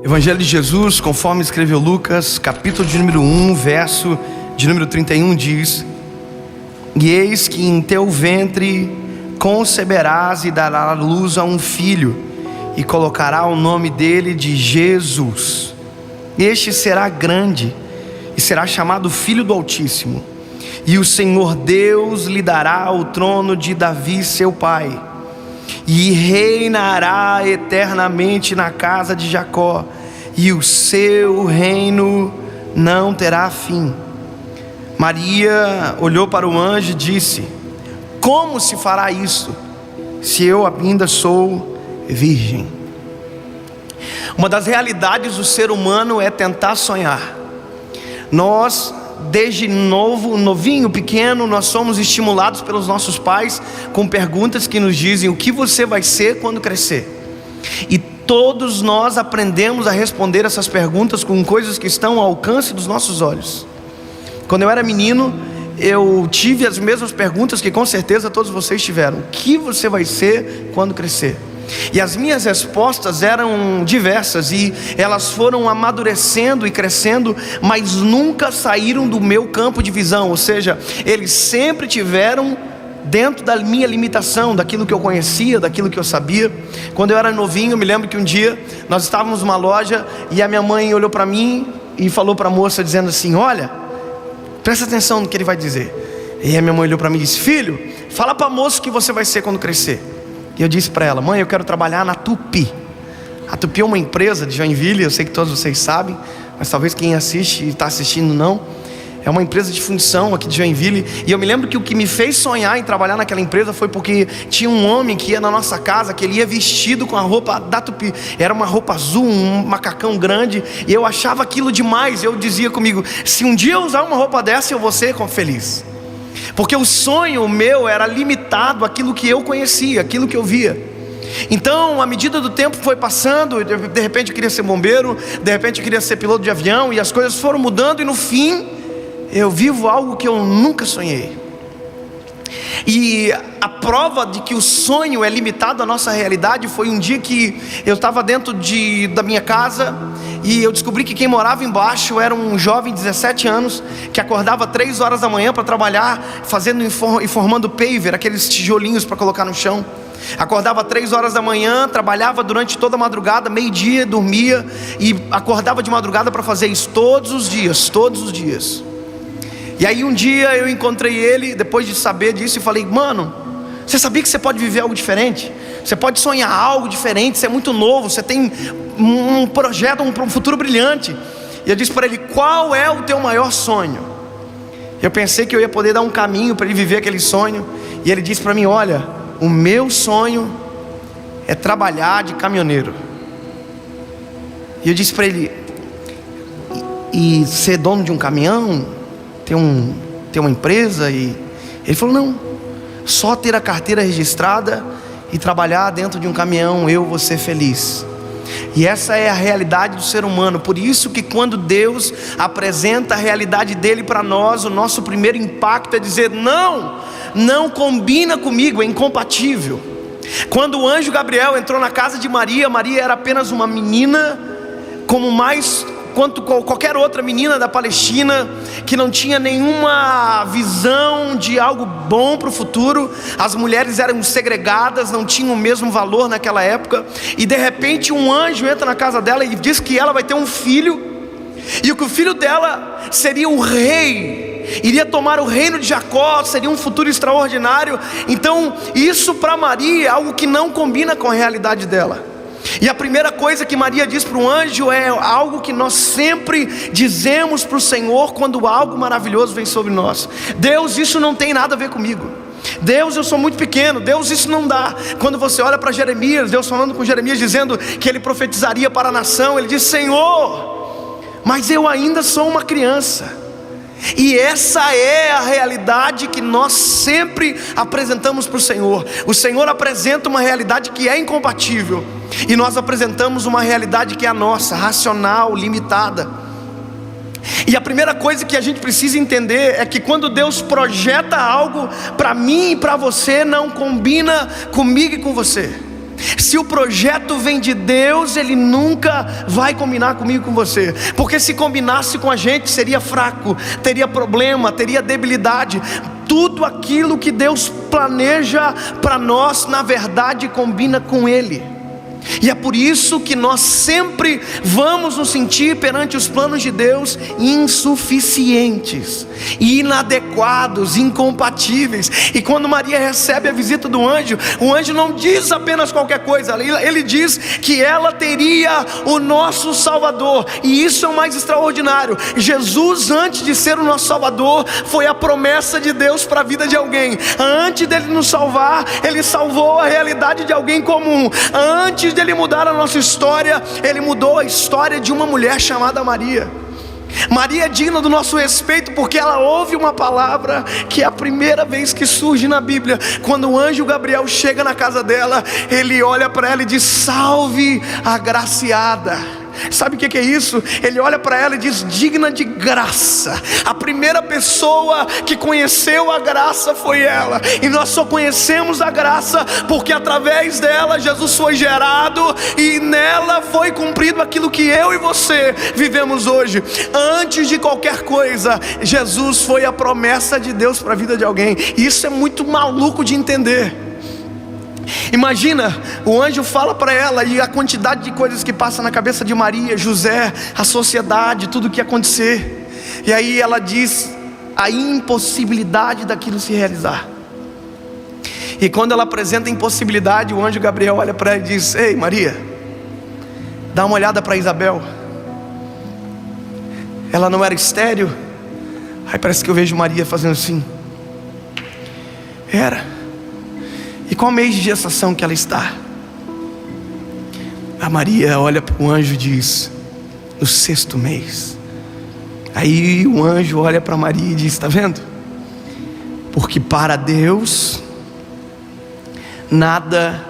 Evangelho de Jesus, conforme escreveu Lucas, capítulo de número 1, verso de número 31, diz: E eis que em teu ventre conceberás e darás à luz a um filho, e colocará o nome dele de Jesus. Este será grande, e será chamado Filho do Altíssimo. E o Senhor Deus lhe dará o trono de Davi seu pai, e reinará eternamente na casa de Jacó, e o seu reino não terá fim. Maria olhou para o anjo e disse: Como se fará isso, se eu ainda sou virgem? Uma das realidades do ser humano é tentar sonhar. Nós, desde novinho, pequeno, nós somos estimulados pelos nossos pais com perguntas que nos dizem: o que você vai ser quando crescer? E todos nós aprendemos a responder essas perguntas com coisas que estão ao alcance dos nossos olhos. Quando eu era menino, eu tive as mesmas perguntas que com certeza todos vocês tiveram: o que você vai ser quando crescer? E as minhas respostas eram diversas, e elas foram amadurecendo e crescendo, mas nunca saíram do meu campo de visão. Ou seja, eles sempre tiveram dentro da minha limitação, daquilo que eu conhecia, daquilo que eu sabia. Quando eu era novinho, eu me lembro que um dia nós estávamos numa loja, e a minha mãe olhou para mim e falou para a moça, dizendo assim: olha, presta atenção no que ele vai dizer. E a minha mãe olhou para mim e disse: filho, fala para a moça o que você vai ser quando crescer. E eu disse para ela: mãe, eu quero trabalhar na Tupi. A Tupi é uma empresa de Joinville, eu sei que todos vocês sabem, mas talvez quem assiste e está assistindo não. É uma empresa de fundição aqui de Joinville. E eu me lembro que o que me fez sonhar em trabalhar naquela empresa foi porque tinha um homem que ia na nossa casa, que ele ia vestido com a roupa da Tupi. Era uma roupa azul, um macacão grande, e eu achava aquilo demais. Eu dizia comigo: se um dia eu usar uma roupa dessa, eu vou ser feliz. Porque o sonho meu era limitado àquilo que eu conhecia, aquilo que eu via. Então, à medida do tempo foi passando, de repente eu queria ser bombeiro, de repente eu queria ser piloto de avião, e as coisas foram mudando, e no fim eu vivo algo que eu nunca sonhei. E a prova de que o sonho é limitado à nossa realidade foi um dia que eu estava dentro da minha casa, e eu descobri que quem morava embaixo era um jovem de 17 anos, que acordava 3 horas da manhã para trabalhar, fazendo e formando paver, aqueles tijolinhos para colocar no chão. Acordava 3 horas da manhã, trabalhava durante toda a madrugada, meio-dia, dormia, e acordava de madrugada para fazer isso todos os dias. E aí um dia eu encontrei ele, depois de saber disso, e falei: mano, você sabia que você pode viver algo diferente? Você pode sonhar algo diferente, você é muito novo, você tem um projeto, um futuro brilhante. E eu disse para ele: qual é o teu maior sonho? Eu pensei que eu ia poder dar um caminho para ele viver aquele sonho. E ele disse para mim: olha, o meu sonho é trabalhar de caminhoneiro. E eu disse para ele: e ser dono de um caminhão? Ter uma empresa? E ele falou: não, só ter a carteira registrada e trabalhar dentro de um caminhão, eu vou ser feliz. E essa é a realidade do ser humano. Por isso que quando Deus apresenta a realidade dele para nós, o nosso primeiro impacto é dizer: não combina comigo, é incompatível. Quando o anjo Gabriel entrou na casa de Maria, Maria era apenas uma menina, quanto qualquer outra menina da Palestina, que não tinha nenhuma visão de algo bom para o futuro. As mulheres eram segregadas, não tinham o mesmo valor naquela época. E de repente um anjo entra na casa dela e diz que ela vai ter um filho, e que o filho dela seria o rei, iria tomar o reino de Jacó, seria um futuro extraordinário. Então isso para Maria é algo que não combina com a realidade dela. E a primeira coisa que Maria diz para o anjo é algo que nós sempre dizemos para o Senhor quando algo maravilhoso vem sobre nós: Deus, isso não tem nada a ver comigo. Deus, eu sou muito pequeno. Deus, isso não dá. Quando você olha para Jeremias, Deus falando com Jeremias, dizendo que ele profetizaria para a nação, ele diz: Senhor, mas eu ainda sou uma criança. E essa é a realidade que nós sempre apresentamos para o Senhor. O Senhor apresenta uma realidade que é incompatível, e nós apresentamos uma realidade que é a nossa, racional, limitada. E a primeira coisa que a gente precisa entender é que quando Deus projeta algo para mim e para você, não combina comigo e com você. Se o projeto vem de Deus, ele nunca vai combinar comigo e com você, porque se combinasse com a gente seria fraco, teria problema, teria debilidade. Tudo aquilo que Deus planeja para nós, na verdade, combina com Ele. E é por isso que nós sempre vamos nos sentir perante os planos de Deus insuficientes, inadequados, incompatíveis. E quando Maria recebe a visita do anjo, o anjo não diz apenas qualquer coisa, ele diz que ela teria o nosso Salvador. E isso é o mais extraordinário. Jesus, antes de ser o nosso Salvador, foi a promessa de Deus para a vida de alguém. Antes dele nos salvar, ele salvou a realidade de alguém comum. Antes dele mudar a nossa história, ele mudou a história de uma mulher chamada Maria. Maria é digna do nosso respeito porque ela ouve uma palavra que é a primeira vez que surge na Bíblia. Quando o anjo Gabriel chega na casa dela, ele olha para ela e diz: salve agraciada. Sabe o que é isso? Ele olha para ela e diz: digna de graça. A primeira pessoa que conheceu a graça foi ela. E nós só conhecemos a graça porque através dela Jesus foi gerado e nela foi cumprido aquilo que eu e você vivemos hoje. Antes de qualquer coisa, Jesus foi a promessa de Deus para a vida de alguém. E isso é muito maluco de entender. Imagina, o anjo fala para ela e a quantidade de coisas que passa na cabeça de Maria, José, a sociedade, tudo o que ia acontecer. E aí ela diz a impossibilidade daquilo se realizar. E quando ela apresenta a impossibilidade, o anjo Gabriel olha para ela e diz: ei Maria, dá uma olhada para Isabel. Ela não era estéril? Aí parece que eu vejo Maria fazendo assim. Era. E qual mês de gestação que ela está? A Maria olha para o anjo e diz: no 6º mês. Aí o anjo olha para Maria e diz: está vendo? Porque para Deus nada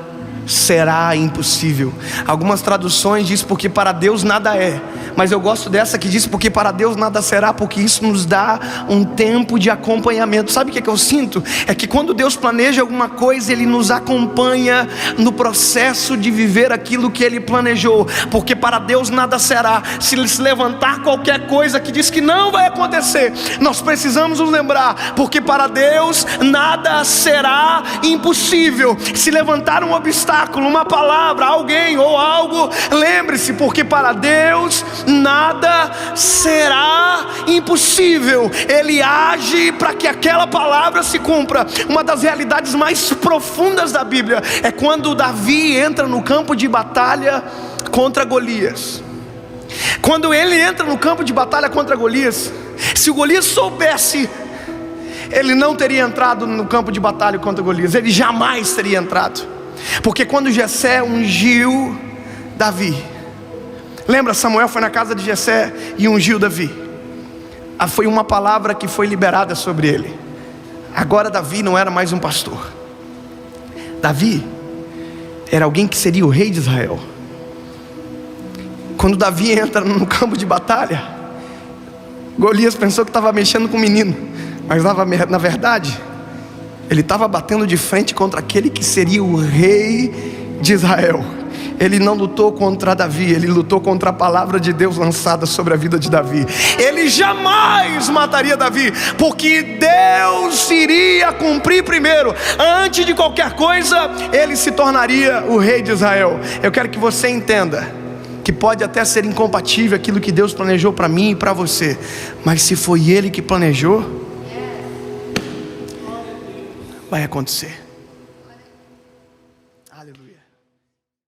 será impossível. Algumas traduções diz porque para Deus nada é, mas eu gosto dessa que diz porque para Deus nada será, porque isso nos dá um tempo de acompanhamento. Sabe o que eu sinto? É que quando Deus planeja alguma coisa, Ele nos acompanha no processo de viver aquilo que Ele planejou. Porque para Deus nada será. Se levantar qualquer coisa que diz que não vai acontecer, nós precisamos nos lembrar, porque para Deus nada será impossível. Se levantar um obstáculo, uma palavra, alguém ou algo, lembre-se, porque para Deus nada será impossível. Ele age para que aquela palavra se cumpra. Uma das realidades mais profundas da Bíblia é quando Davi entra no campo de batalha contra Golias. Quando ele entra no campo de batalha contra Golias, se o Golias soubesse, ele não teria entrado no campo de batalha contra Golias. Ele jamais teria entrado. Porque quando Jessé ungiu Davi, lembra, Samuel foi na casa de Jessé e ungiu Davi. Foi uma palavra que foi liberada sobre ele. Agora Davi não era mais um pastor. Davi era alguém que seria o rei de Israel. Quando Davi entra no campo de batalha, Golias pensou que estava mexendo com o menino, mas na verdade ele estava batendo de frente contra aquele que seria o rei de Israel. Ele não lutou contra Davi, ele lutou contra a palavra de Deus lançada sobre a vida de Davi. Ele jamais mataria Davi, porque Deus iria cumprir primeiro. Antes de qualquer coisa, ele se tornaria o rei de Israel. Eu quero que você entenda que pode até ser incompatível aquilo que Deus planejou para mim e para você, mas se foi Ele que planejou, vai acontecer.